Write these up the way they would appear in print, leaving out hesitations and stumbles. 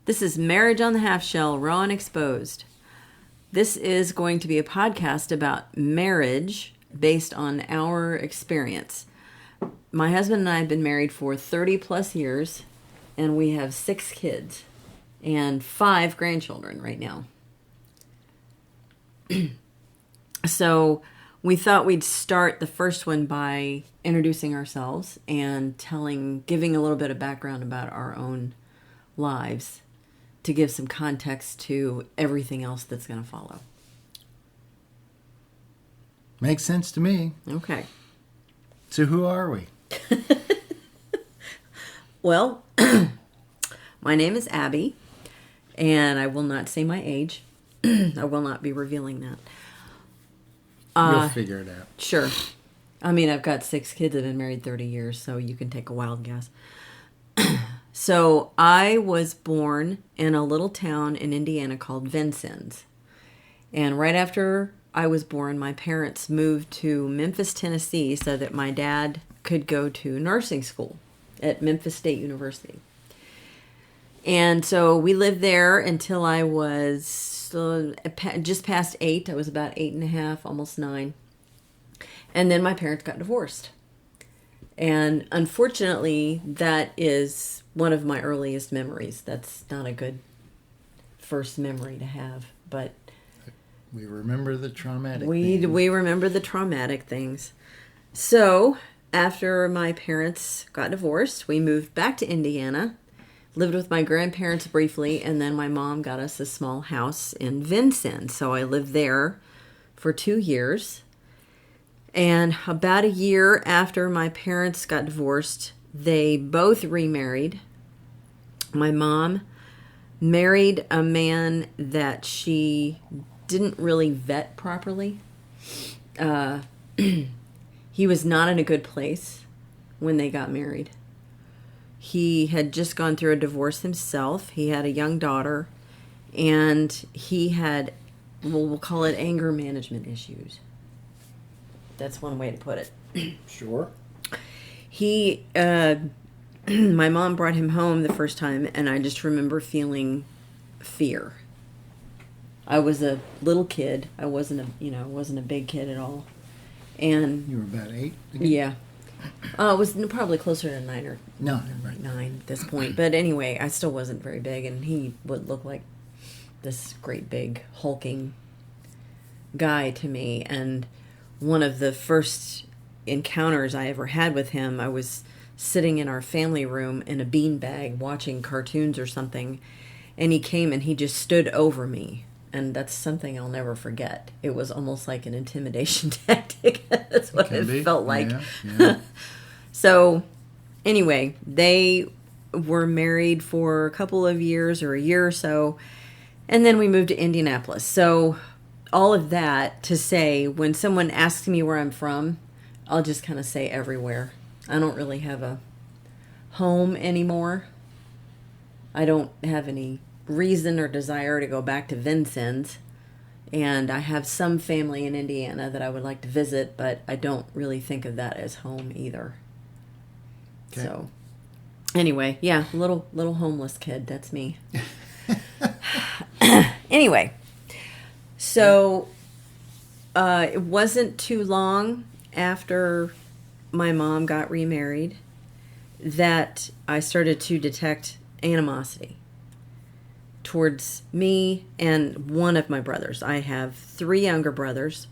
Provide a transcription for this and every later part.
This is Marriage on the Half Shell, Raw and Exposed. This is going to be a podcast about marriage based on our experience. My husband and I have been married for 30 plus years, and we have 6 kids and 5 grandchildren right now. So we thought we'd start the first one by introducing ourselves and giving a little bit of background about our own lives to give some context to everything else that's going to follow. Makes sense to me. Okay. So who are we? Well, my name is Abby, and I will not say my age. I will not be revealing that. You'll figure it out. Sure. I mean, I've got 6 kids that have been married 30 years, so you can take a wild guess. So I was born in a little town in Indiana called Vincennes. And right after I was born, my parents moved to Memphis, Tennessee, so that my dad could go to nursing school at Memphis State University. And so we lived there until I was just past 8. I was about 8.5, almost 9. And then my parents got divorced. And unfortunately, that is one of my earliest memories. That's not a good first memory to have, but we remember the traumatic things. We remember the traumatic things. So after my parents got divorced, we moved back to Indiana, lived with my grandparents briefly, and then my mom got us a small house in Vincennes. So I lived there for 2 years. And about a year after my parents got divorced, they both remarried. My mom married a man that she didn't really vet properly. He was not in a good place when they got married. He had just gone through a divorce himself. He had a young daughter, and he had, we'll call it anger management issues. That's one way to put it. Sure. My mom brought him home the first time, and I just remember feeling fear. I was a little kid. I wasn't a big kid at all. And you were about 8 again? Yeah. It was probably closer to 9 or no, right. 9 at this point. But anyway, I still wasn't very big, and he would look like this great big hulking guy to me. And one of the first encounters I ever had with him, I was sitting in our family room in a beanbag watching cartoons or something, and he came and he just stood over me, and that's something I'll never forget. It was almost like an intimidation tactic. That's what it felt like. Yeah. So anyway, they were married for a couple of years or a year or so, and then we moved to Indianapolis. So all of that to say, when someone asks me where I'm from, I'll just kind of say everywhere. I don't really have a home anymore. I don't have any reason or desire to go back to Vincennes. And I have some family in Indiana that I would like to visit, but I don't really think of that as home either. Okay. So anyway, yeah, little homeless kid. That's me. Anyway. So, it wasn't too long after my mom got remarried that I started to detect animosity towards me and one of my brothers. I have 3 younger brothers,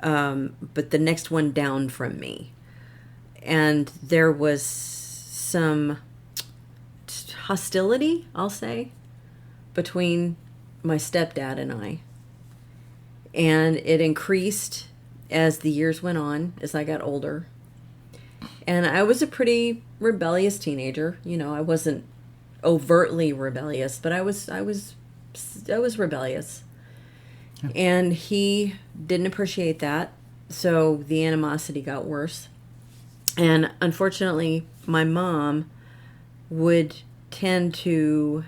but the next one down from me. And there was some hostility, I'll say, between my stepdad and I. And it increased as the years went on, as I got older. And I was a pretty rebellious teenager. You know, I wasn't overtly rebellious, but I was rebellious. Yeah. And he didn't appreciate that, so the animosity got worse. And unfortunately, my mom would tend to...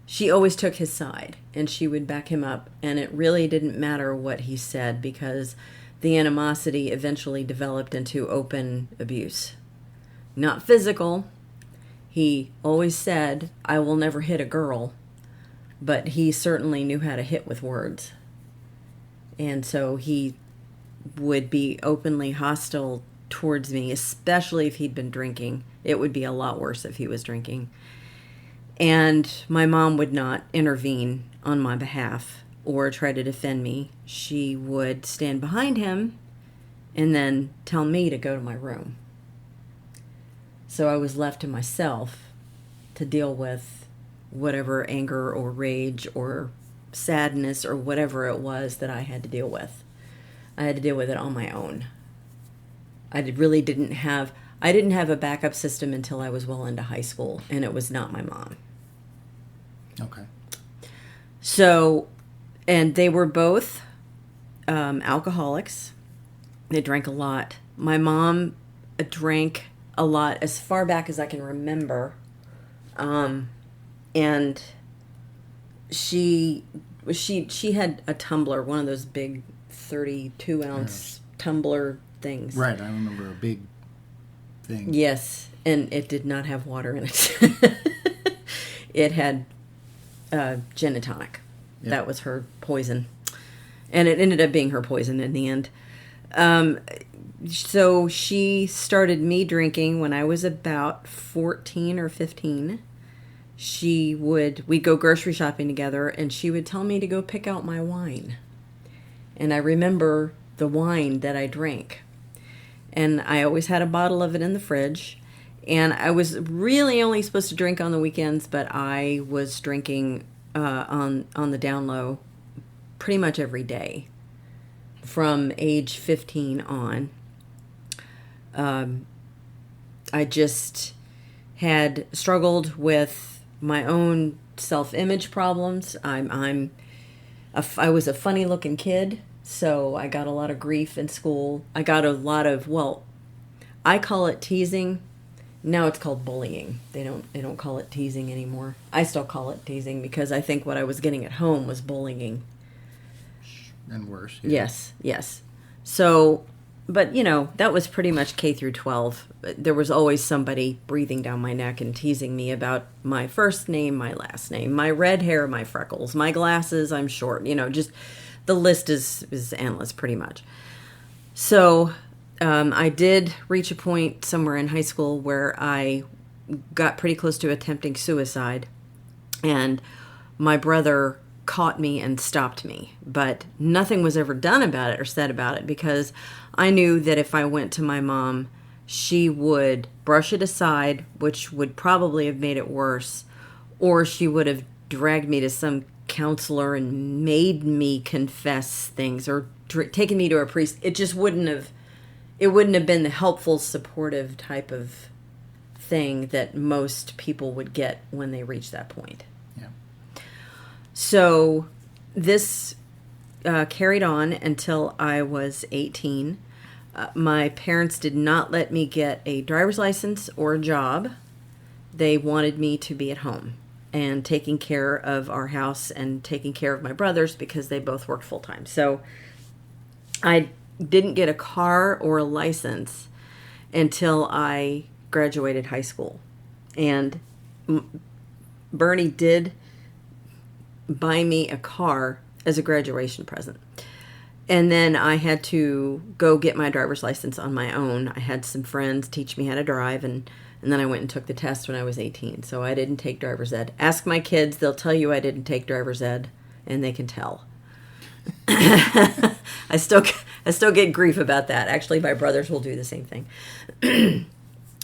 She always took his side, and she would back him up, and it really didn't matter what he said, because the animosity eventually developed into open abuse. Not physical. He always said, I will never hit a girl, but he certainly knew how to hit with words. And so he would be openly hostile towards me, especially if he'd been drinking. It would be a lot worse if he was drinking. And my mom would not intervene on my behalf or try to defend me. She would stand behind him and then tell me to go to my room. So I was left to myself to deal with whatever anger or rage or sadness or whatever it was that I had to deal with. I had to deal with it on my own. I didn't have a backup system until I was well into high school, and it was not my mom. Okay. So, and they were both alcoholics. They drank a lot. My mom drank a lot as far back as I can remember. And she had a tumbler, one of those big 32-ounce tumbler things. Right, I remember a big thing. Yes, and it did not have water in it. It had gin and tonic. Yep. That was her poison. And it ended up being her poison in the end. So she started me drinking when I was about 14 or 15. We'd go grocery shopping together, and she would tell me to go pick out my wine. And I remember the wine that I drank. And I always had a bottle of it in the fridge. And I was really only supposed to drink on the weekends, but I was drinking on the down low pretty much every day from age 15 on. I just had struggled with my own self-image problems. I was a funny-looking kid, so I got a lot of grief in school. I got a lot of, I call it teasing. Now it's called bullying. They don't call it teasing anymore. I still call it teasing because I think what I was getting at home was bullying. And worse. Yeah. Yes. So, but that was pretty much K through 12. There was always somebody breathing down my neck and teasing me about my first name, my last name, my red hair, my freckles, my glasses, I'm short. Just the list is endless pretty much. So I did reach a point somewhere in high school where I got pretty close to attempting suicide, and my brother caught me and stopped me, but nothing was ever done about it or said about it because I knew that if I went to my mom, she would brush it aside, which would probably have made it worse, or she would have dragged me to some counselor and made me confess things or taken me to a priest. It just wouldn't have been the helpful, supportive type of thing that most people would get when they reach that point. So this carried on until I was 18. My parents did not let me get a driver's license or a job. They wanted me to be at home and taking care of our house and taking care of my brothers because they both worked full time. So I didn't get a car or a license until I graduated high school. And Bernie did buy me a car as a graduation present. And then I had to go get my driver's license on my own. I had some friends teach me how to drive, and then I went and took the test when I was 18. So I didn't take driver's ed. Ask my kids, they'll tell you I didn't take driver's ed, and they can tell. I still get grief about that. Actually, my brothers will do the same thing.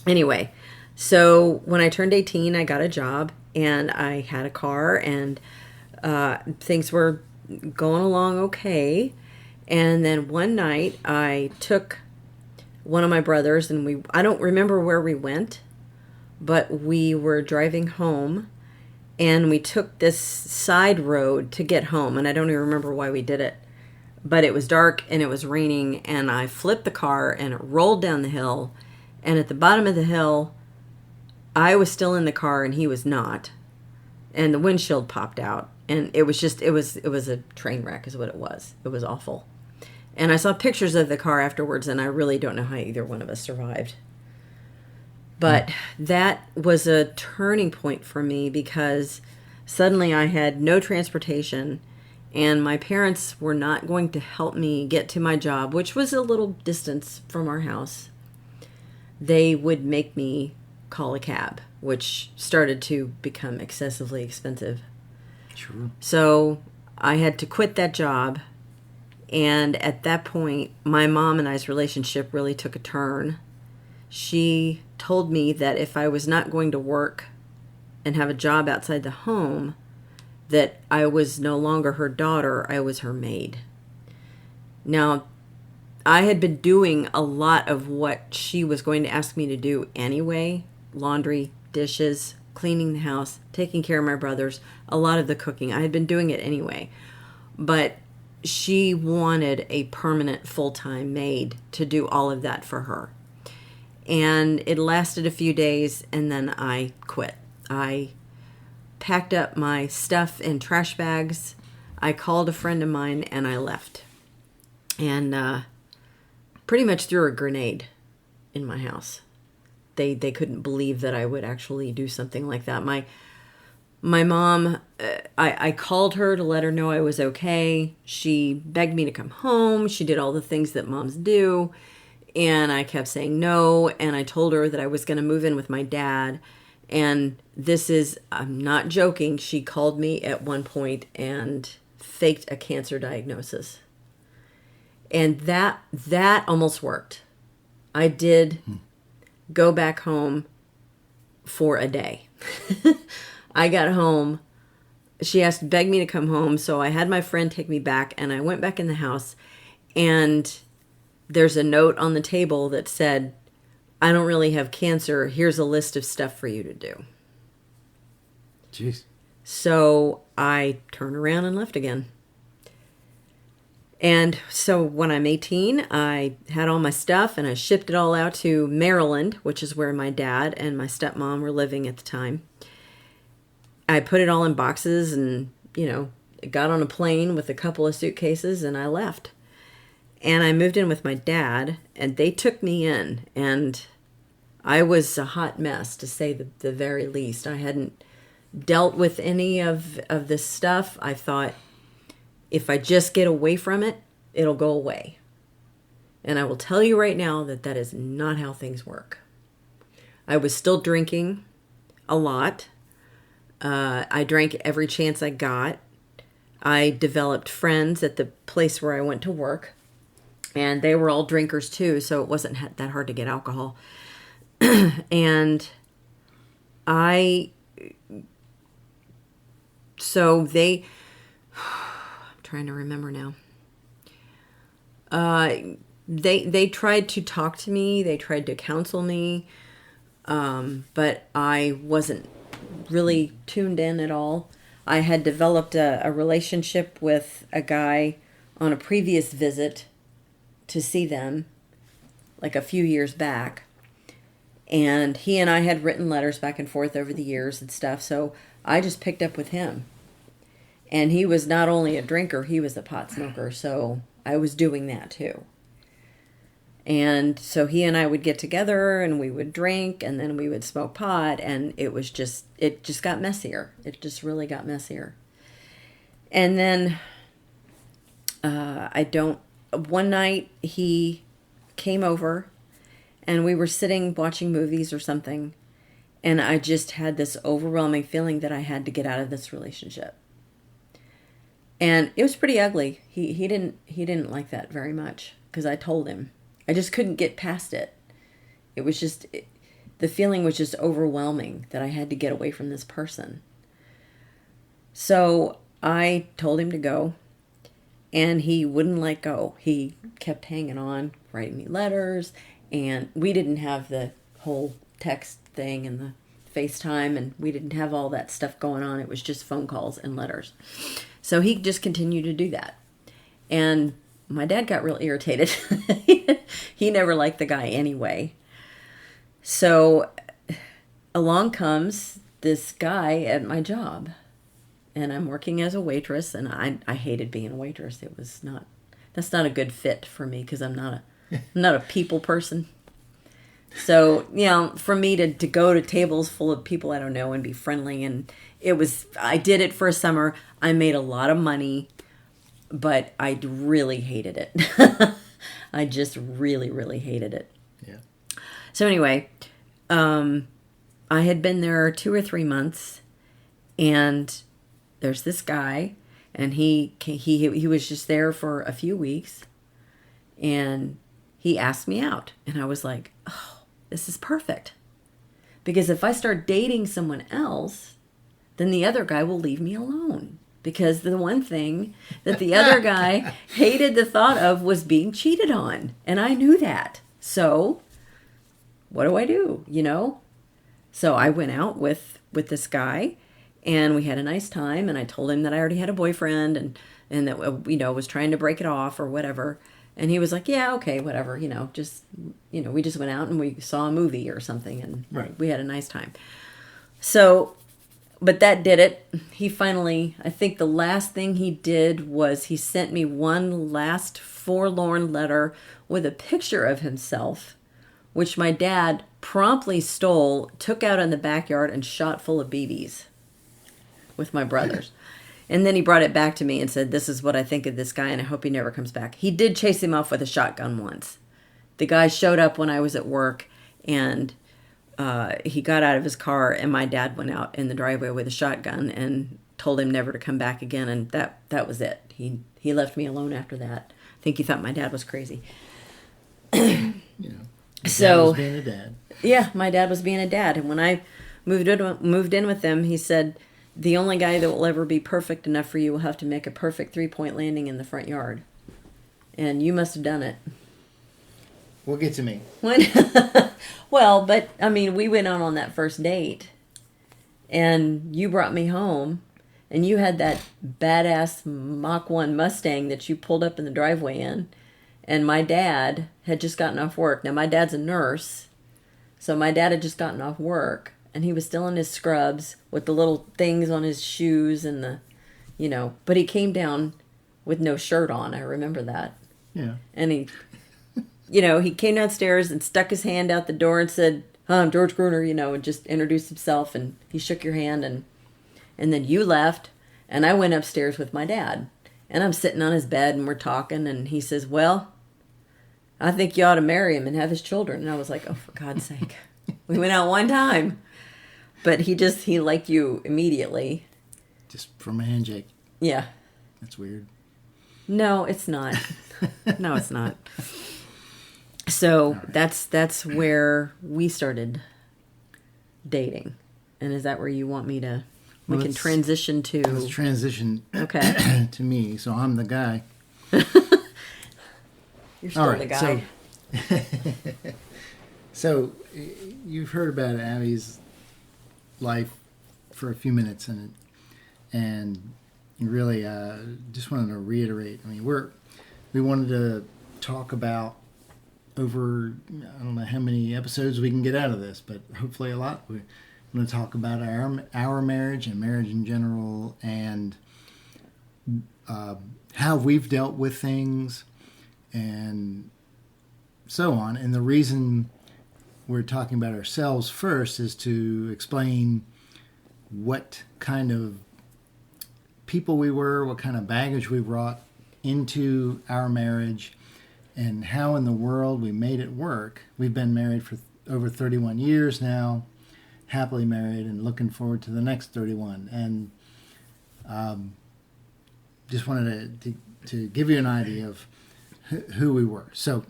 Anyway, so when I turned 18, I got a job, and I had a car, and things were going along okay. And then one night I took one of my brothers, and I don't remember where we went, but we were driving home, and we took this side road to get home. And I don't even remember why we did it, but it was dark and it was raining, and I flipped the car and it rolled down the hill. And at the bottom of the hill, I was still in the car and he was not. And the windshield popped out. And it was a train wreck is what it was. It was awful. And I saw pictures of the car afterwards, and I really don't know how either one of us survived. But that was a turning point for me because suddenly I had no transportation and my parents were not going to help me get to my job, which was a little distance from our house. They would make me call a cab, which started to become excessively expensive. Sure. So I had to quit that job. And at that point, my mom and I's relationship really took a turn. She told me that if I was not going to work and have a job outside the home, that I was no longer her daughter, I was her maid. Now, I had been doing a lot of what she was going to ask me to do anyway. Laundry, dishes, cleaning the house, taking care of my brothers, a lot of the cooking. I had been doing it anyway. But she wanted a permanent full-time maid to do all of that for her. And it lasted a few days, and then I quit. I packed up my stuff in trash bags. I called a friend of mine, and I left. And pretty much threw a grenade in my house. They couldn't believe that I would actually do something like that. My mom, I called her to let her know I was okay. She begged me to come home. She did all the things that moms do. And I kept saying no. And I told her that I was going to move in with my dad. And I'm not joking, she called me at one point and faked a cancer diagnosis. And that almost worked. I did go back home for a day. I got home. She begged me to come home. So I had my friend take me back and I went back in the house. And there's a note on the table that said, I don't really have cancer. Here's a list of stuff for you to do. Jeez. So I turned around and left again. And so when I'm 18, I had all my stuff and I shipped it all out to Maryland, which is where my dad and my stepmom were living at the time. I put it all in boxes and, got on a plane with a couple of suitcases and I left. And I moved in with my dad, and they took me in, and I was a hot mess, to say the very least. I hadn't dealt with any of this stuff. I thought, if I just get away from it, it'll go away. And I will tell you right now that is not how things work. I was still drinking a lot. I drank every chance I got. I developed friends at the place where I went to work. And they were all drinkers too, so it wasn't that hard to get alcohol. And I'm trying to remember now. They tried to talk to me, they tried to counsel me, but I wasn't really tuned in at all. I had developed a relationship with a guy on a previous visit to see them, like a few years back. And he and I had written letters back and forth over the years and stuff, so I just picked up with him. And he was not only a drinker, he was a pot smoker, so I was doing that too. And so he and I would get together and we would drink and then we would smoke pot, and it just got messier. It just really got messier. And then one night he came over and we were sitting watching movies or something, and I just had this overwhelming feeling that I had to get out of this relationship. And it was pretty ugly. He didn't like that very much because I told him. I just couldn't get past it. It was just, the feeling was just overwhelming that I had to get away from this person. So I told him to go. And he wouldn't let go. He kept hanging on, writing me letters. And we didn't have the whole text thing and the FaceTime. And we didn't have all that stuff going on. It was just phone calls and letters. So he just continued to do that. And my dad got real irritated. He never liked the guy anyway. So along comes this guy at my job. And I'm working as a waitress, and I hated being a waitress. That's not a good fit for me because I'm not a people person. So, for me to go to tables full of people I don't know and be friendly, and I did it for a summer. I made a lot of money, but I really hated it. I just really, really hated it. Yeah. So anyway, I had been there 2 or 3 months, and there's this guy, and he was just there for a few weeks, and he asked me out, and I was like, oh, this is perfect. Because if I start dating someone else, then the other guy will leave me alone. Because the one thing that the other guy hated the thought of was being cheated on. And I knew that. So, what do I do, So I went out with this guy, and we had a nice time, and I told him that I already had a boyfriend, and that, was trying to break it off or whatever. And he was like, yeah, okay, whatever, just, we just went out and we saw a movie or something, and right. We had a nice time. So, but that did it. He finally, I think the last thing he did was he sent me one last forlorn letter with a picture of himself, which my dad promptly stole, took out in the backyard, and shot full of BBs with my brothers. And then he brought it back to me and said, this is what I think of this guy, and I hope he never comes back. He did chase him off with a shotgun once. The guy showed up when I was at work, and he got out of his car, and my dad went out in the driveway with a shotgun and told him never to come back again, and that was it. He left me alone after that. I think he thought my dad was crazy. Dad was being a dad. Yeah, my dad was being a dad. And when I moved in with him, he said, the only guy that will ever be perfect enough for you will have to make a perfect 3-point landing in the front yard. And you must have done it. We'll get to me. Well, but, we went out on that first date, and you brought me home, and you had that badass Mach 1 Mustang that you pulled up in the driveway in, and my dad had just gotten off work. Now, my dad's a nurse, so my dad had just gotten off work, and he was still in his scrubs with the little things on his shoes and but he came down with no shirt on. I remember that. Yeah. And he, he came downstairs and stuck his hand out the door and said, I'm George Gruner, and just introduced himself, and he shook your hand, and then you left, and I went upstairs with my dad, and I'm sitting on his bed, and we're talking, and he says, well, I think you ought to marry him and have his children. And I was like, oh, for God's sake. We went out one time. But he liked you immediately. Just from a handshake. Yeah. That's weird. No, it's not. No, it's not. So right. That's where we started dating. And is that where you want me to... We can transition to... Let's transition okay. to me. So I'm the guy. You're still the guy. So you've heard about Abby's life for a few minutes, and really just wanted to reiterate. We wanted to talk about over, I don't know how many episodes we can get out of this, but hopefully a lot. We're going to talk about our marriage and marriage in general, and how we've dealt with things and so on. And the reason we're talking about ourselves first is to explain what kind of people we were, what kind of baggage we brought into our marriage, and how in the world we made it work. We've been married for over 31 years now, happily married, and looking forward to the next 31. And just wanted to give you an idea of who we were. So,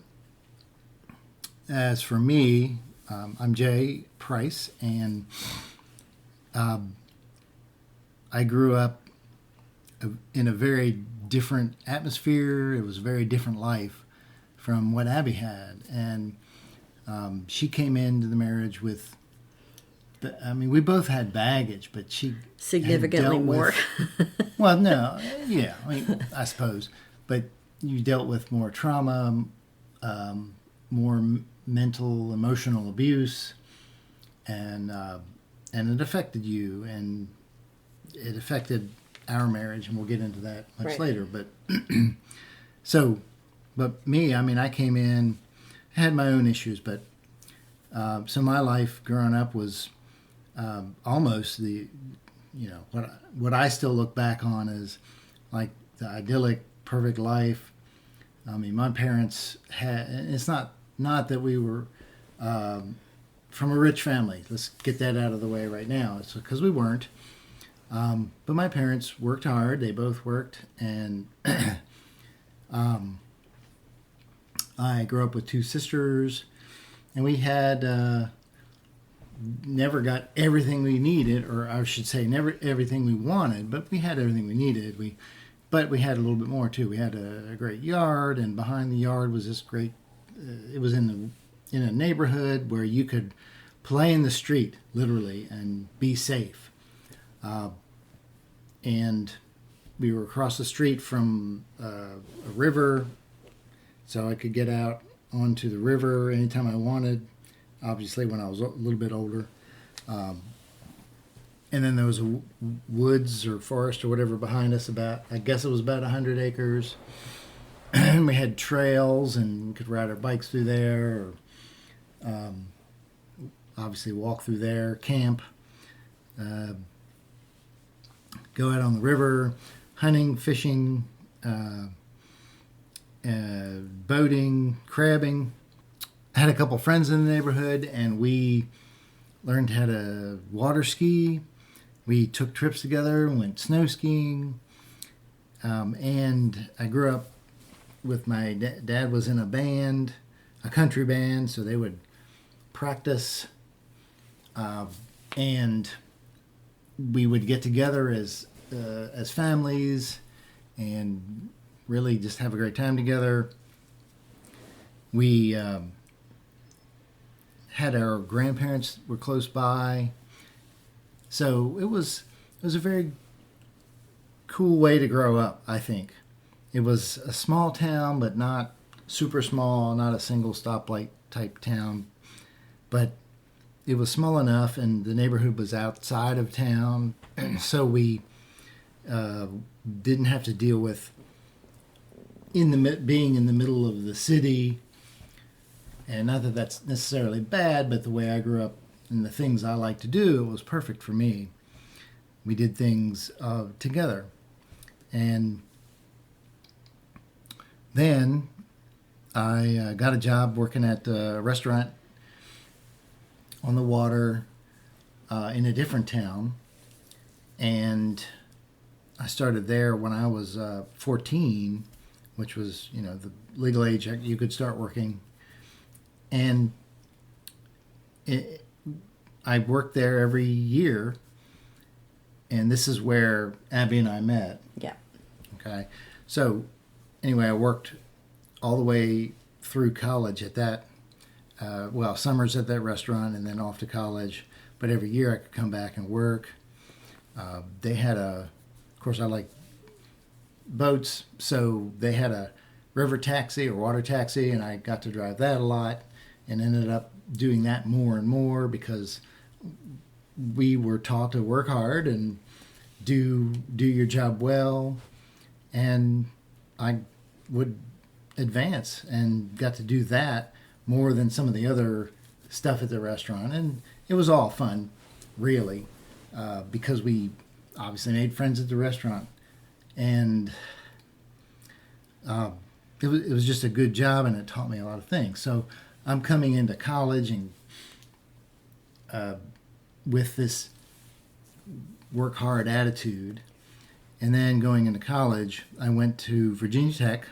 as for me, I'm Jay Price, and I grew up in a very different atmosphere. It was a very different life from what Abby had. And she came into the marriage with, we both had baggage, but she significantly more. Well, no, yeah, I suppose. But you dealt with more trauma, more mental, emotional abuse, and it affected you, and it affected our marriage, and we'll get into that much later. But but me, I came in, I had my own issues, but So my life growing up was almost what I still look back on as like the idyllic, perfect life. I mean, my parents had. It's not that we were from a rich family. Let's get that out of the way right now. It's because we weren't. But my parents worked hard. They both worked, and I grew up with two sisters, and we had never got everything we needed, or I should say, never everything we wanted, but we had everything we needed. But we had a little bit more too. We had a great yard, and behind the yard was this great. It was in a neighborhood where you could play in the street, literally, and be safe. And we were across the street from a river, so I could get out onto the river anytime I wanted. Obviously, when I was a little bit older. And then there was a woods or forest or whatever behind us. I guess it was about 100 acres. And we had trails, and we could ride our bikes through there, or obviously walk through there, camp, go out on the river, hunting, fishing, boating, crabbing. I had a couple friends in the neighborhood, and we learned how to water ski. We took trips together, went snow skiing, and I grew up with my dad was in a band, a country band, so they would practice, and we would get together as families and really just have a great time together. We had our grandparents were close by, so it was a very cool way to grow up. I think it was a small town, but not super small, not a single stoplight type town, but it was small enough, and the neighborhood was outside of town, so we didn't have to deal with being in the middle of the city. And not that that's necessarily bad, but the way I grew up and the things I like to do, it was perfect for me. We did things together. And then I got a job working at a restaurant on the water in a different town. And I started there when I was 14, which was, the legal age you could start working. And I worked there every year, and this is where Abby and I met. Yeah. Okay. So anyway, I worked all the way through college at that, summers at that restaurant and then off to college. But every year I could come back and work. They had of course I like boats, so they had a river taxi or water taxi, and I got to drive that a lot. And ended up doing that more and more because we were taught to work hard and do your job well. And I would advance and got to do that more than some of the other stuff at the restaurant. And it was all fun, really, because we obviously made friends at the restaurant. And it was just a good job, and it taught me a lot of things. So I'm coming into college and with this work hard attitude, and then going into college, I went to Virginia Tech.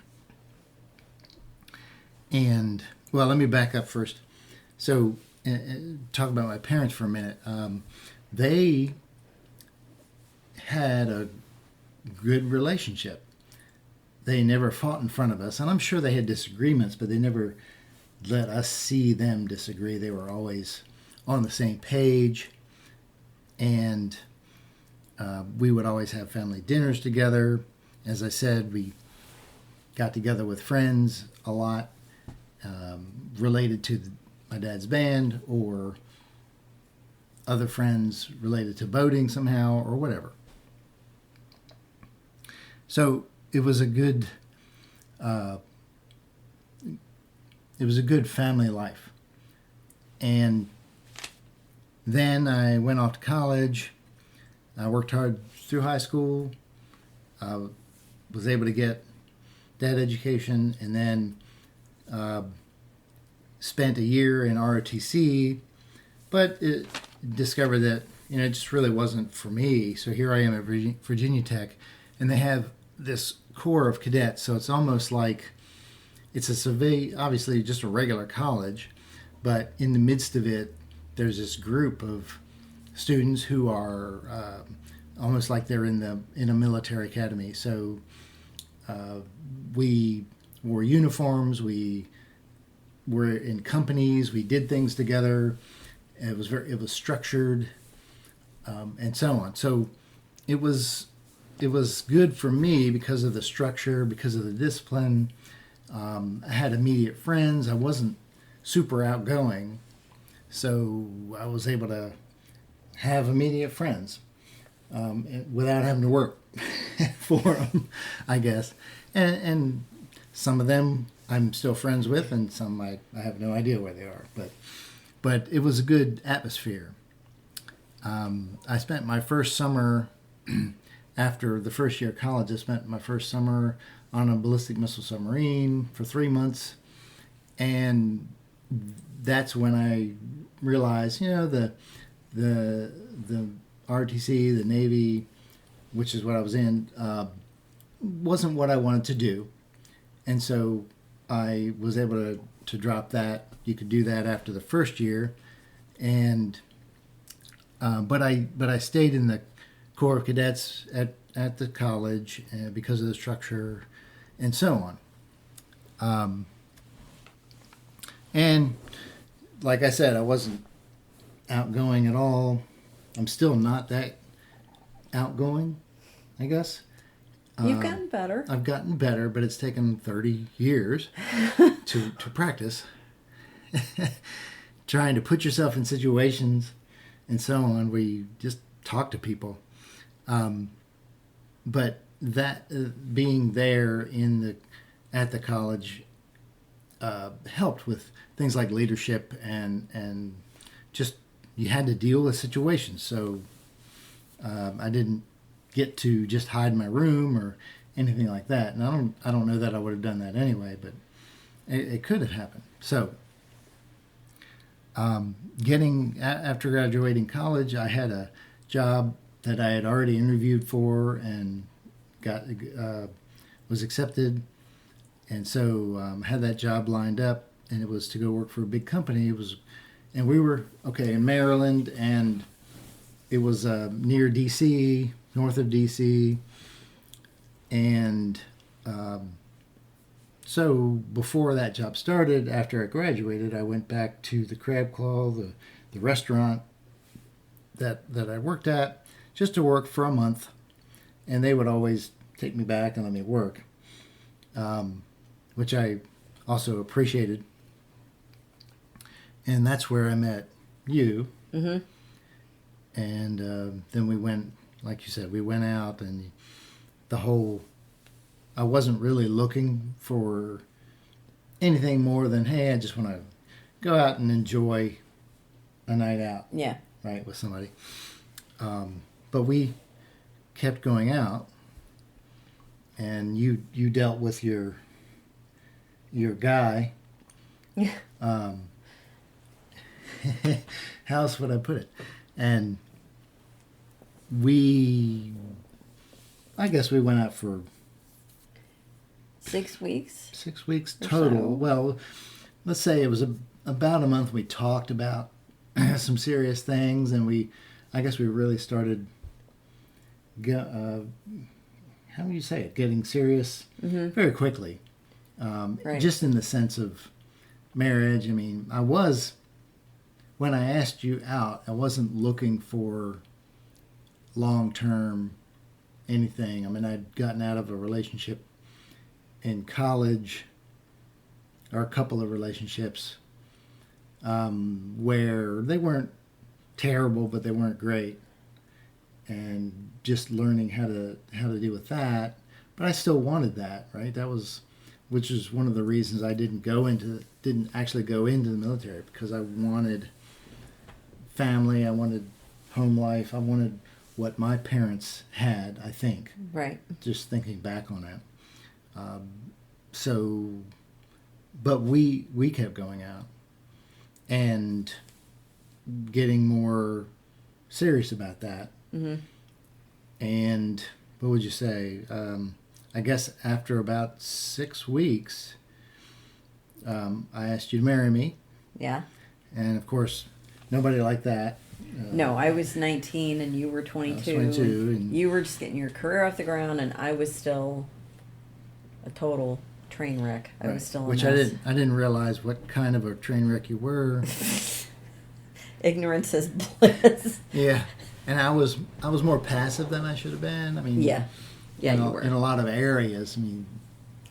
And let me back up first. So talk about my parents for a minute. They had a good relationship. They never fought in front of us, and I'm sure they had disagreements, but they never let us see them disagree. They were always on the same page, and we would always have family dinners together. As I said, we got together with friends a lot related to my dad's band, or other friends related to boating somehow, or whatever. So it was a good family life. And then I went off to college. I worked hard through high school. I was able to get that education, and then spent a year in ROTC, but discovered that it just really wasn't for me. So here I am at Virginia Tech, and they have this corps of cadets. So it's almost like it's obviously just a regular college, but in the midst of it, there's this group of students who are almost like they're in a military academy. So we wore uniforms, we were in companies, we did things together. It was structured, and so on. So it was good for me because of the structure, because of the discipline. I had immediate friends. I wasn't super outgoing, so I was able to have immediate friends without having to work for them, I guess. And some of them I'm still friends with, and some I have no idea where they are. But it was a good atmosphere. I spent my first summer after the first year of college. I spent my first summer on a ballistic missile submarine for 3 months, and that's when I realized, the RTC, the Navy, which is what I was in, wasn't what I wanted to do, and so I was able to drop that. You could do that after the first year, and but I stayed in the Corps of Cadets at the college because of the structure and so on. And like I said, I wasn't outgoing at all. I'm still not that outgoing, I guess. You've gotten better. I've gotten better, but it's taken 30 years to practice. Trying to put yourself in situations and so on where you just talk to people. But that being there at the college helped with things like leadership and just you had to deal with situations. So I didn't get to just hide in my room or anything like that. And I don't know that I would have done that anyway, but it could have happened. So after graduating college, I had a job that I had already interviewed for and was accepted, and so had that job lined up, and it was to go work for a big company. And we were in Maryland, and it was near DC, north of DC, and so before that job started, after I graduated, I went back to the Crab Claw, the restaurant that I worked at, just to work for a month, and they would always take me back and let me work, which I also appreciated. And that's where I met you. Mm-hmm. And then we went, like you said, we went out, and I wasn't really looking for anything more than, hey, I just want to go out and enjoy a night out. Yeah. Right, with somebody. But we kept going out, and you dealt with your guy. How else would I put it? And I guess we went out for 6 weeks. 6 weeks total. So. Well, let's say it was about a month. We talked about some serious things, and I guess we really started. How do you say it? Getting serious very quickly. Right. Just in the sense of marriage. I mean, when I asked you out, I wasn't looking for long-term anything. I mean, I'd gotten out of a relationship in college, or a couple of relationships, where they weren't terrible, but they weren't great, and just learning how to deal with that. But I still wanted that, right? That was which is one of the reasons I didn't actually go into the military, because I wanted family, I wanted home life, I wanted what my parents had, I think. Right. Just thinking back on it. So, but we kept going out and getting more serious about that. Mm-hmm. And what would you say? I guess after about 6 weeks, I asked you to marry me. Yeah. And of course, nobody liked that. No, I was 19 and you were 22. I was 22 and you were just getting your career off the ground, and I was still a total train wreck. I was still a which mess. I didn't realize what kind of a train wreck you were. Ignorance is bliss. Yeah, and I was more passive than I should have been. I mean, Yeah, you were. In a lot of areas. I mean,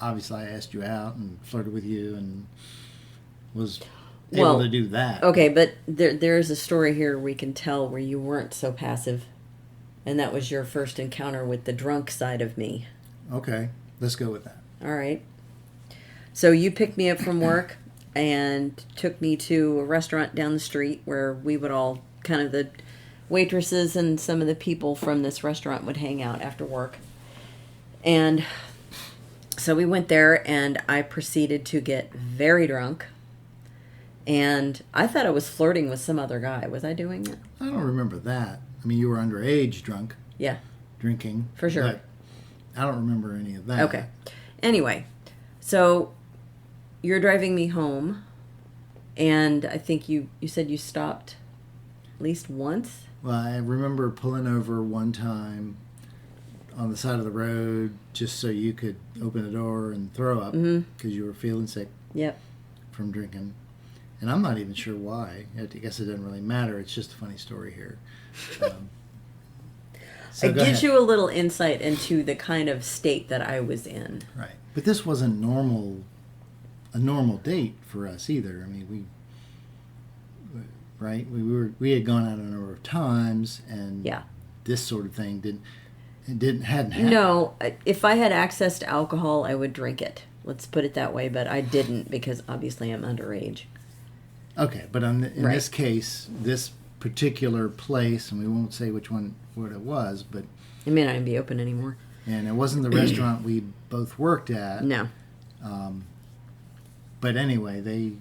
obviously, I asked you out and flirted with you and was able to do that. Okay, but there's a story here we can tell where you weren't so passive, and that was your first encounter with the drunk side of me. Okay, let's go with that. All right. So you picked me up from work and took me to a restaurant down the street where we would all, kind of the waitresses and some of the people from this restaurant would hang out after work. And so we went there, and I proceeded to get very drunk. And I thought I was flirting with some other guy. Was I doing it? I don't remember that. I mean, you were underage drunk. Yeah. Drinking. For sure. But I don't remember any of that. Okay. Anyway, so you're driving me home, and I think you said you stopped at least once? Well, I remember pulling over one time on the side of the road just so you could open the door and throw up because you were feeling sick Yep. from drinking. And I'm not even sure why. I guess it doesn't really matter. It's just a funny story here. So it gives you a little insight into the kind of state that I was in. Right. But this wasn't a normal date for us either. I mean, we had gone out a number of times, and Yeah. this sort of thing hadn't happened. No, if I had access to alcohol, I would drink it. Let's put it that way, but I didn't because obviously I'm underage. Okay, but in Right. this case, this particular place, and we won't say what it was, but It may not even be open anymore. and it wasn't the restaurant we both worked at. No. But anyway, they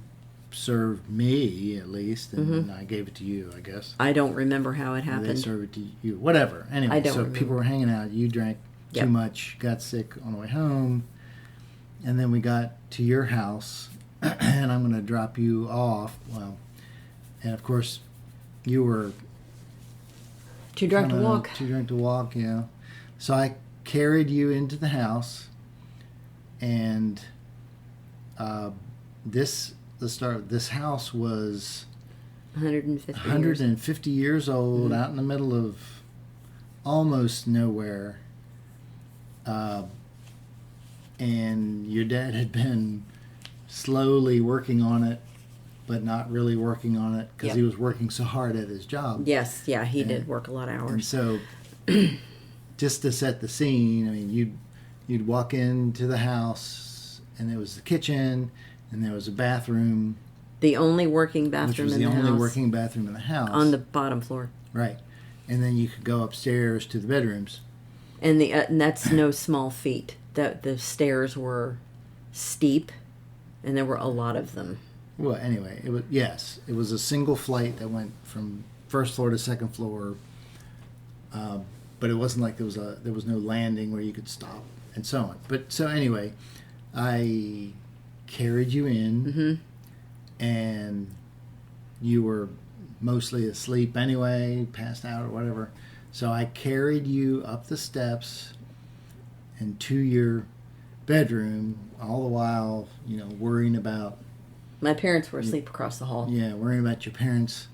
served me at least, and I gave it to you, I guess. I don't remember how it They happened. served it to you. Whatever. Anyway, I don't so remember. people were hanging out. You drank too Yep. much, got sick on the way home, and then we got to your house, and I'm going to drop you off. Well, and of course, you were Too drunk to walk. Too drunk to walk, yeah. So I carried you into the house, and this house was 150 years. 150 years old, out in the middle of almost nowhere. And your dad had been slowly working on it, but not really working on it because Yep. he was working so hard at his job. Yes, yeah, he And- did work a lot of And hours. so, just to set the scene, I mean, you'd walk into the house, and there was the kitchen, and there was a bathroom, The only working which bathroom was in the the only house. working bathroom in the house. On the bottom floor. Right. And then you could go upstairs to the bedrooms. And and that's no small feat. The stairs were steep, and there were a lot of them. Well, anyway, it was a single flight that went from first floor to second floor, but it wasn't like there was no landing where you could stop and so on. But so anyway, I carried you in, and you were mostly asleep anyway, passed out or whatever. So I carried you up the steps and to your bedroom, all the while, worrying about. My parents were asleep across the hall. Yeah, worrying about your parents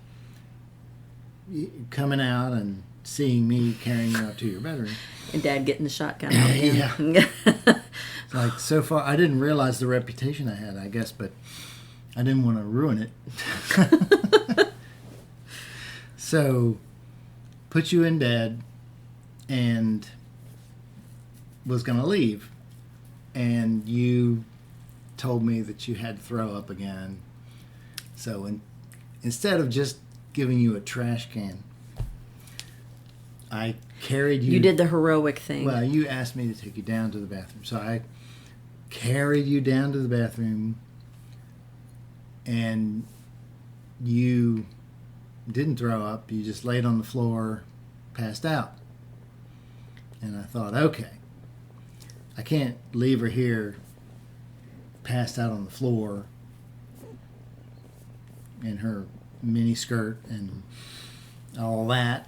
coming out and seeing me carrying you up to your bedroom. And Dad getting the shotgun out. Yeah. Like, so far, I didn't realize the reputation I had, I guess, but I didn't want to ruin it. So, put you in bed and was going to leave. And you told me that you had to throw up again. So instead of just giving you a trash can, I carried you. You did the heroic thing. Well, you asked me to take you down to the bathroom. So I carried you down to the bathroom, and you didn't throw up. You just laid on the floor, passed out. And I thought, okay, I can't leave her here passed out on the floor in her mini skirt and all that,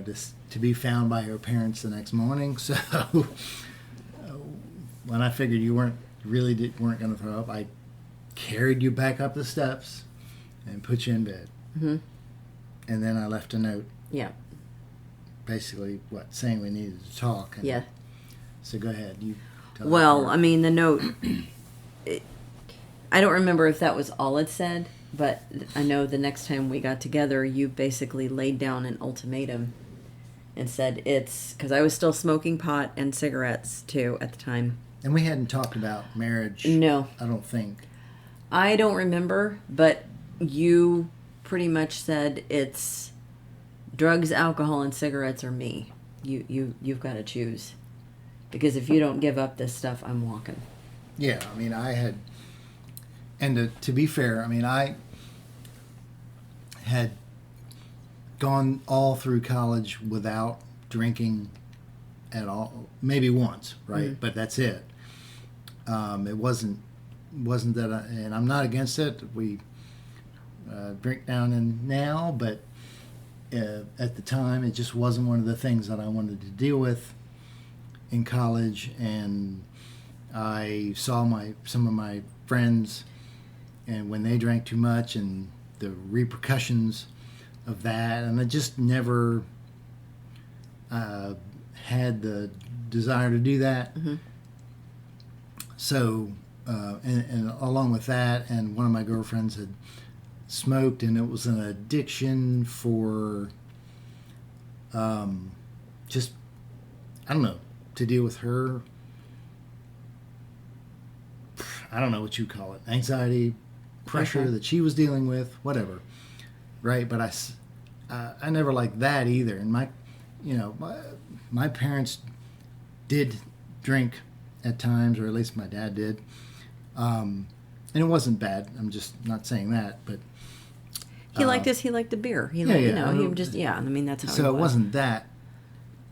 just to be found by her parents the next morning. So when I figured you weren't going to throw up, I carried you back up the steps and put you in bed. Mm-hmm. And then I left a note. Yeah. Basically, saying we needed to talk. And Yeah. So go ahead. You. Tell Well, I mean, the note. I don't remember if that was all it said, but I know the next time we got together, you basically laid down an ultimatum and said because I was still smoking pot and cigarettes too at the time. And we hadn't talked about marriage. No. I don't think. I don't remember, but you pretty much said it's drugs, alcohol, and cigarettes or me. You've got to choose. Because if you don't give up this stuff, I'm walking. Yeah, I mean, I had... And to be fair, I mean, I had gone all through college without drinking at all. Maybe once, right? Mm-hmm. But that's it. It wasn't that... and I'm not against it. We drink down and now, but at the time, it just wasn't one of the things that I wanted to deal with in college. And I saw some of my friends, and when they drank too much and the repercussions of that, and I just never had the desire to do that. Mm-hmm. So, and along with that, and one of my girlfriends had smoked, and it was an addiction for just, I don't know, to deal with her, I don't know what you call it, anxiety, pressure that she was dealing with, whatever, right? But I never liked that either. And my parents did drink at times, or at least my dad did, and it wasn't bad. I'm just not saying that, but he liked us. He liked the beer. He liked, I mean, that's how. So it wasn't that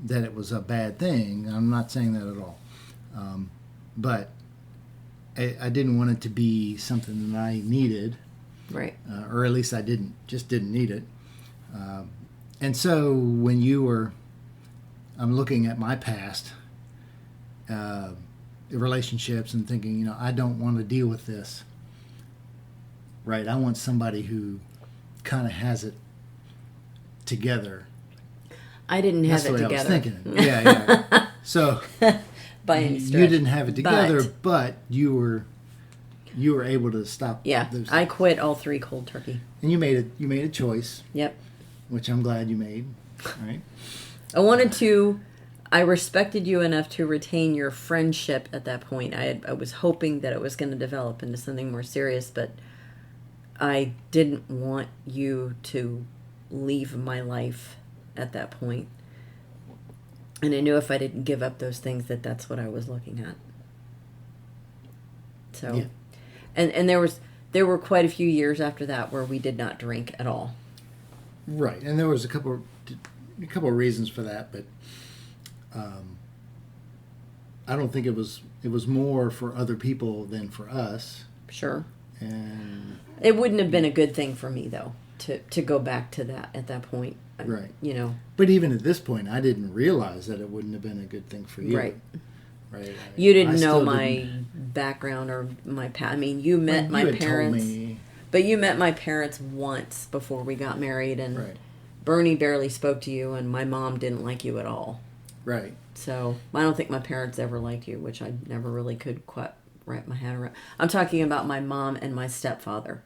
it was a bad thing. I'm not saying that at all, but I didn't want it to be something that I needed, right? Or at least I didn't need it. And so when I'm looking at my past relationships and thinking, I don't want to deal with this. Right? I want somebody who kind of has it together. I didn't have it together. That's what I was thinking. Yeah. So by any stretch, you didn't have it together, but you were able to stop. Yeah, I quit all three cold turkey. And you made a choice. Yep. Which I'm glad you made. Right. I respected you enough to retain your friendship at that point. I was hoping that it was going to develop into something more serious, but I didn't want you to leave my life at that point. And I knew if I didn't give up those things, that's what I was looking at. So, yeah. And there were quite a few years after that where we did not drink at all. Right, and there was a couple of reasons for that, but I don't think it was more for other people than for us. Sure. And it wouldn't have been a good thing for me though to go back to that at that point. Right. But even at this point, I didn't realize that it wouldn't have been a good thing for you. Right. Right. I mean, you didn't know my background or my past. I mean, you met my parents. Told me. But you met my parents once before we got married, and right. Bernie barely spoke to you, and my mom didn't like you at all. Right. So I don't think my parents ever liked you, which I never really could quite wrap my head around. I'm talking about my mom and my stepfather.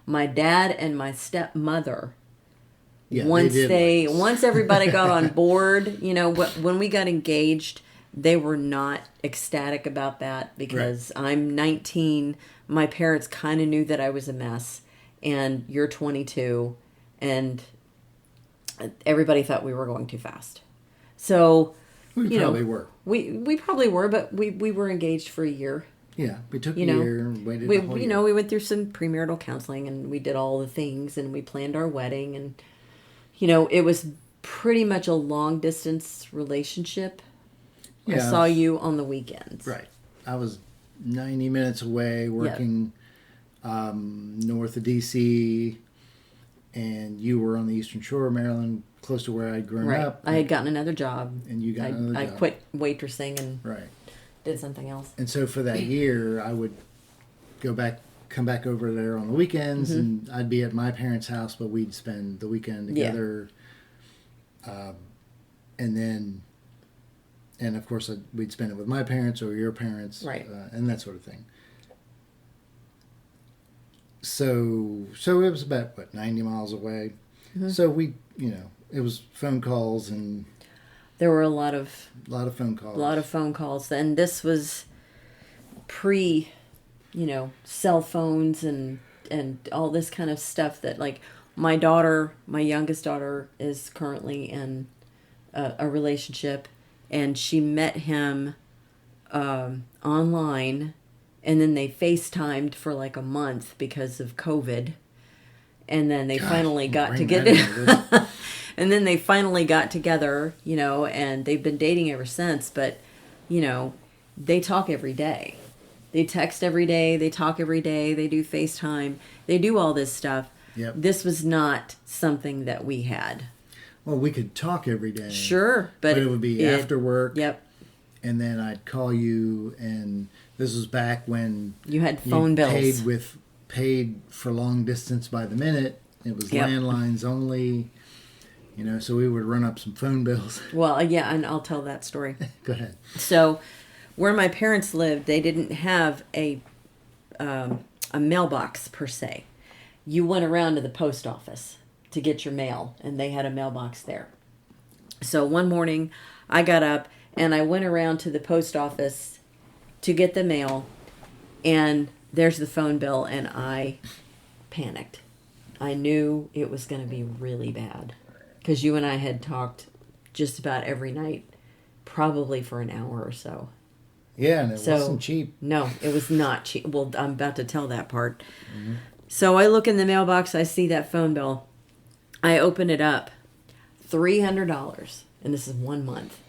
My dad and my stepmother. Yeah, once everybody got on board, when we got engaged, they were not ecstatic about that because I'm 19. My parents kind of knew that I was a mess, and you're 22, and everybody thought we were going too fast. So, We probably were. We probably were, but we were engaged for a year. Yeah, we took a year and waited a whole year. You know, we went through some premarital counseling, and we did all the things, and we planned our wedding, and, you know, it was pretty much a long distance relationship. Yeah, I saw you on the weekends. Right. I was 90 minutes away working north of D.C., and you were on the Eastern Shore of Maryland, close to where I'd grown up. I had gotten another job. And you got another job. I quit waitressing and right. did something else. And so for that year, I would come back over there on the weekends, and I'd be at my parents' house, but we'd spend the weekend together. Yeah. And of course, we'd spend it with my parents or your parents, right, and that sort of thing. So it was about 90 miles away. So we, it was phone calls, and there were a lot of phone calls. A lot of phone calls, and this was pre, cell phones and all this kind of stuff that, like, my youngest daughter is currently in a relationship, and she met him online, and then they FaceTimed for like a month because of COVID, and then they finally got together. And then they finally got together, and they've been dating ever since. But, they talk every day. They text every day. They talk every day. They do FaceTime. They do all this stuff. Yep. This was not something that we had. Well, we could talk every day. Sure, but it would be after work. Yep. And then I'd call you, and this was back when you had phone bills. Paid for long distance by the minute. It was landlines only. So we would run up some phone bills. Well, yeah, and I'll tell that story. Go ahead. So, where my parents lived, they didn't have a mailbox per se. You went around to the post office to get your mail, and they had a mailbox there. So one morning, I got up and I went around to the post office to get the mail, and there's the phone bill, and I panicked. I knew it was going to be really bad. Because you and I had talked just about every night, probably for an hour or so. Yeah, and it wasn't cheap. No, it was not cheap. Well, I'm about to tell that part. Mm-hmm. So I look in the mailbox, I see that phone bill. I open it up, $300, and this is 1 month.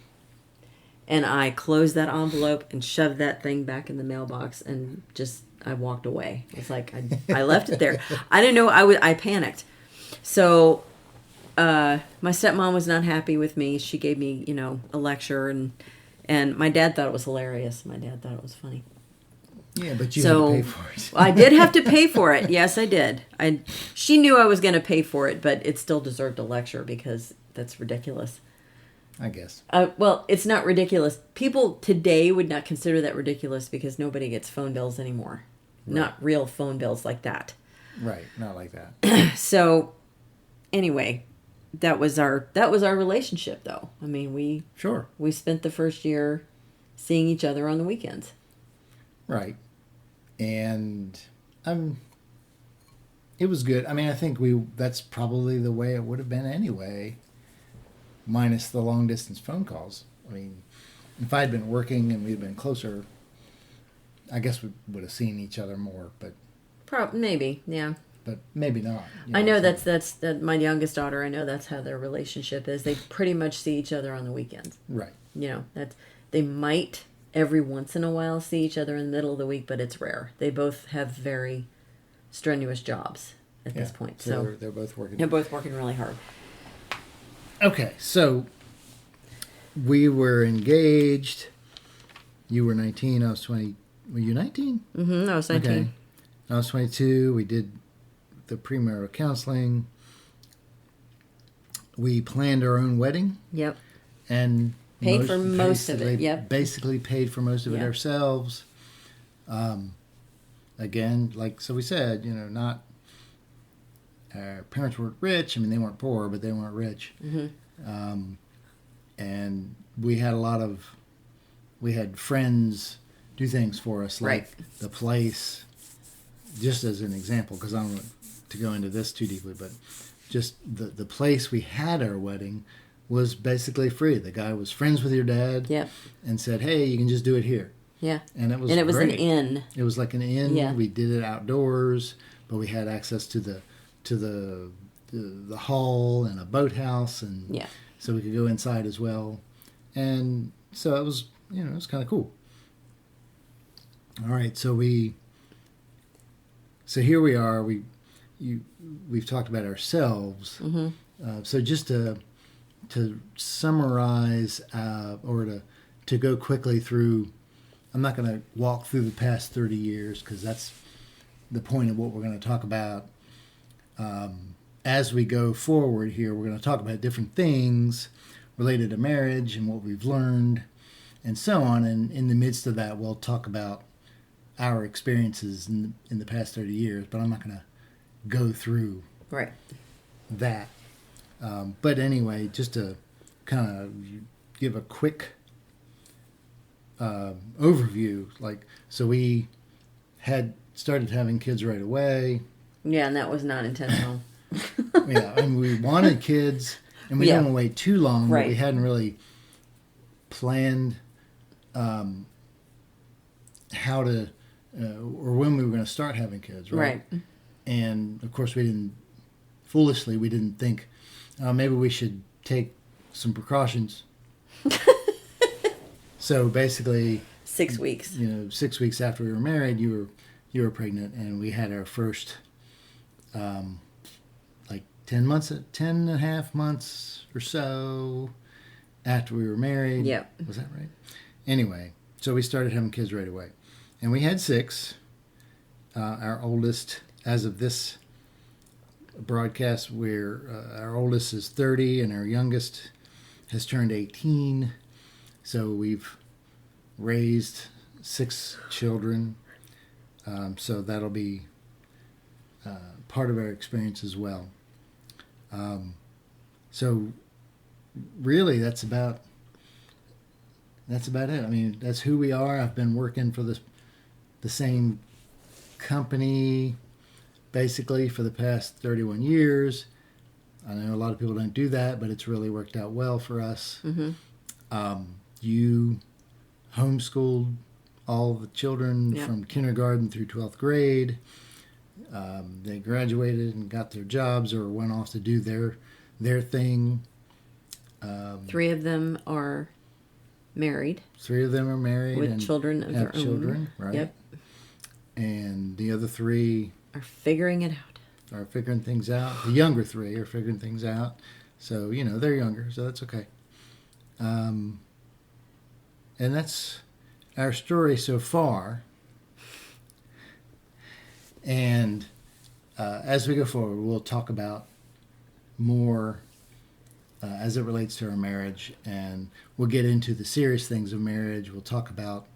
And I closed that envelope and shoved that thing back in the mailbox, and I walked away. It's like I left it there. I didn't know, I panicked. So my stepmom was not happy with me. She gave me, a lecture, and my dad thought it was hilarious. My dad thought it was funny. Yeah, but you had to pay for it. I did have to pay for it. Yes, I did. She knew I was going to pay for it, but it still deserved a lecture because that's ridiculous. I guess. Well, it's not ridiculous. People today would not consider that ridiculous because nobody gets phone bills anymore. Right. Not real phone bills like that. Right, not like that. So, anyway, that was our relationship, though. I mean, we spent the first year seeing each other on the weekends. Right. And it was good. I mean, I think that's probably the way it would have been anyway, minus the long distance phone calls. I mean, if I'd been working and we'd been closer, I guess we would have seen each other more, but maybe, yeah. But maybe not. I know that's my youngest daughter. I know that's how their relationship is. They pretty much see each other on the weekends. Right. They might every once in a while see each other in the middle of the week, but it's rare. They both have very strenuous jobs at this point. So they're both working. They're both working really hard. Okay, so we were engaged. You were 19. I was 20. Were you 19? Mm-hmm. I was 19. Okay. I was 22. We did the premarital counseling. We planned our own wedding. Yep. And paid for most of it. Yep. Basically paid for most of it ourselves. Again, so we said, not our parents weren't rich. I mean, they weren't poor, but they weren't rich. Mm-hmm. And we had a lot of we had friends do things for us, like Right. the place. Just as an example, because I don't want to go into this too deeply, but just the place we had our wedding was basically free. The guy was friends with your dad, Yep. and said, "Hey, you can just do it here." Yeah. And it was And it was an great. inn. It was like an inn. Yeah. We did it outdoors, but we had access to the hall and a boathouse, and Yeah. so we could go inside as well. And so it was, it was kind of cool. All right, so here we are. We've talked about ourselves. Mm-hmm. So just to summarize, or to go quickly through, I'm not going to walk through the past 30 years because that's the point of what we're going to talk about. As we go forward here, we're going to talk about different things related to marriage and what we've learned and so on. And in the midst of that, we'll talk about our experiences in the past 30 years, but I'm not going to go through Right. that. But anyway, just to kind of give a quick overview, so we had started having kids right away. Yeah, and that was not intentional. Yeah, and we wanted kids, and we Yeah. didn't want to wait too long, but Right. we hadn't really planned how to, or when we were going to start having kids, right? Right. And of course, we didn't think maybe we should take some precautions. So basically, 6 weeks. 6 weeks after we were married, you were pregnant, and we had our first, 10 and a half months or so after we were married. Yep. Was that right? Anyway, so we started having kids right away, and we had 6. Our oldest, as of this broadcast, our oldest is 30, and our youngest has turned 18. So we've raised 6 children. So that'll be part of our experience as well. So really, that's about it. I mean, that's who we are. I've been working for the same company basically for the past 31 years. I know a lot of people don't do that, but it's really worked out well for us. Mm-hmm. You homeschooled all the children Yeah. from kindergarten through 12th grade. They graduated and got their jobs or went off to do their thing. 3 of them are married 3 of them are married with and children of have their children, own. right? Yep. And the other 3 Are figuring it out. are figuring things out. The younger 3 are figuring things out. So, they're younger, so that's okay. And that's our story so far. And as we go forward, we'll talk about more as it relates to our marriage, and we'll get into the serious things of marriage. We'll talk about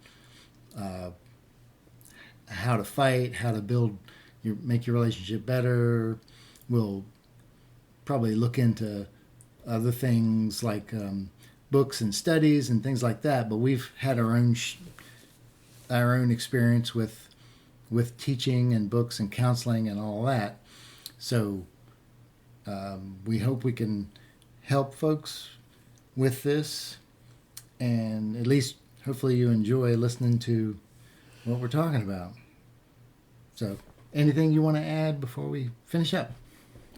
how to fight, how to make your relationship better. We'll probably look into other things like books and studies and things like that. But we've had our own experience with teaching and books and counseling and all that. So we hope we can help folks with this, and at least hopefully you enjoy listening to what we're talking about. So, anything you want to add before we finish up?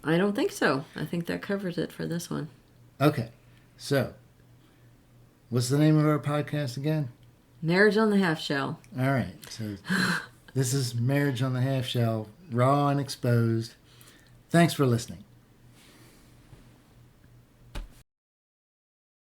I don't think so. I think that covers it for this one. Okay, so what's the name of our podcast again? Marriage on the Half Shell. All right, so this is Marriage on the Half Shell, raw and exposed. Thanks for listening.